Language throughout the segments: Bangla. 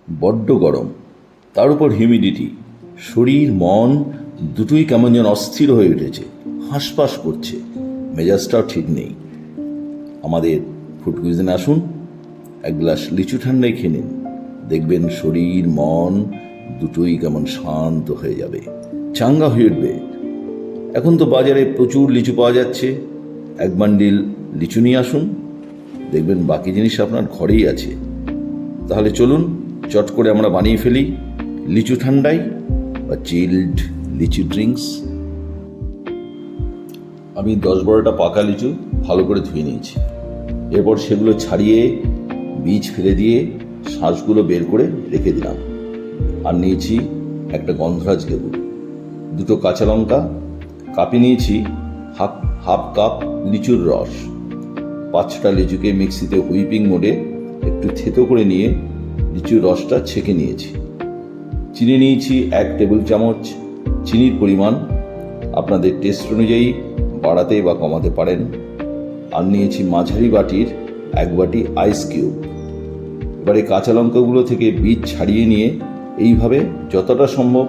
বড্ড গরম, তার উপর হিউমিডিটি, শরীর মন দুটোই কেমন যেন অস্থির হয়ে উঠেছে, হাঁসফাঁস করছে, মেজাজটাও ঠিক নেই। আমাদের ফুড কুইজিনে আসুন, এক গ্লাস লিচু ঠান্ডাই খেয়ে নিন, দেখবেন শরীর মন দুটোই কেমন শান্ত হয়ে যাবে, চাঙ্গা হয়ে উঠবে। এখন তো বাজারে প্রচুর লিচু পাওয়া যাচ্ছে, এক বান্ডিল লিচু নিয়ে আসুন, দেখবেন বাকি জিনিস আপনার ঘরেই আছে। তাহলে চলুন চট করে আমরা বানিয়ে ফেলি লিচু ঠান্ডাই বা চিল্ড লিচু ড্রিঙ্কস। আমি 10-12টা পাকা লিচু ভালো করে ধুয়ে নিয়েছি। এরপর সেগুলো ছাড়িয়ে বীজ ফেলে দিয়ে শাঁসগুলো বের করে রেখে দিলাম। আর নিয়েছি একটা গন্ধরাজ লেবু, 2টো কাঁচা লঙ্কা, কাপে নিয়েছি হাফ কাপ লিচুর রস, 5টা লিচুকে মিক্সিতে হুইপিং মোডে একটু থেতো করে নিয়ে লিচুর রসটা ছেঁকে নিয়েছি। চিনি নিয়েছি 1 টেবিল চামচ। চিনির পরিমাণ আপনাদের টেস্ট অনুযায়ী বাড়াতে বা কমাতে পারেন। আর নিয়েছি মাঝারি বাটির 1 বাটি আইস কিউব। এবারে কাঁচা লঙ্কাগুলো থেকে বীজ ছাড়িয়ে নিয়ে এইভাবে যতটা সম্ভব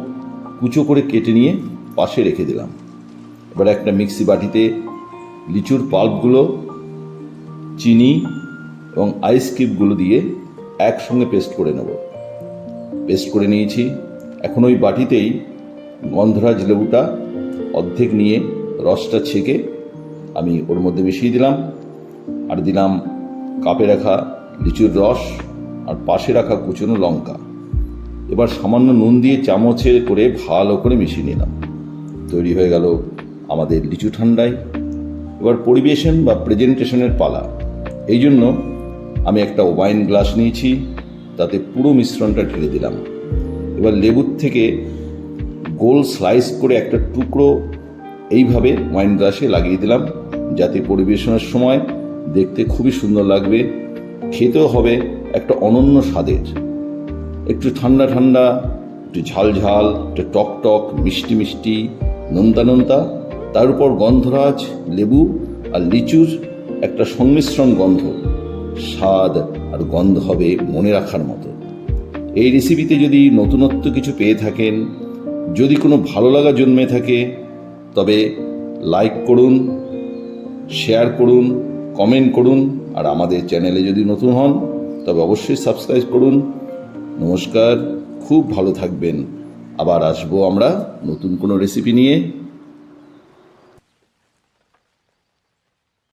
কুচো করে কেটে নিয়ে পাশে রেখে দিলাম। এবার একটা মিক্সি বাটিতে লিচুর পাল্পগুলো, চিনি এবং আইস কিউবগুলো দিয়ে একসঙ্গে পেস্ট করে নেব। পেস্ট করে নিয়েছি। এখন ওই বাটিতেই গন্ধরাজ লেবুটা অর্ধেক নিয়ে রসটা ছেঁকে আমি ওর মধ্যে মিশিয়ে দিলাম। আর দিলাম কাপে রাখা লিচুর রস আর পাশে রাখা কুচনো লঙ্কা। এবার সামান্য নুন দিয়ে চামচে করে ভালো করে মিশিয়ে নিলাম। তৈরি হয়ে গেল আমাদের লিচু ঠান্ডাই। এবার পরিবেশন বা প্রেজেন্টেশনের পালা। এই জন্য আমি একটা ওয়াইন গ্লাস নিয়েছি, তাতে পুরো মিশ্রণটা ঢেলে দিলাম। এবার লেবুর থেকে গোল স্লাইস করে একটা টুকরো এইভাবে ওয়াইন গ্লাসে লাগিয়ে দিলাম, যাতে পরিবেশনের সময় দেখতে খুবই সুন্দর লাগবে, খেতেও হবে একটা অনন্য স্বাদের। একটু ঠান্ডা ঠান্ডা, একটু ঝাল ঝাল, একটু টক টক, মিষ্টি মিষ্টি, নোনতা নোনতা, তার উপর গন্ধরাজ লেবু আর লিচুর একটা সংমিশ্রণ গন্ধ, স্বাদ আর গন্ধ হবে মনে রাখার মতো। এই রেসিপিতে যদি নতুনত্ব কিছু পেয়ে থাকেন, যদি কোনো ভালো লাগা জন্মে থাকে, তবে লাইক করুন, শেয়ার করুন, কমেন্ট করুন। আর আমাদের চ্যানেলে যদি নতুন হন তবে অবশ্যই সাবস্ক্রাইব করুন। নমস্কার, খুব ভালো থাকবেন। আবার আসবো আমরা নতুন কোনো রেসিপি নিয়ে।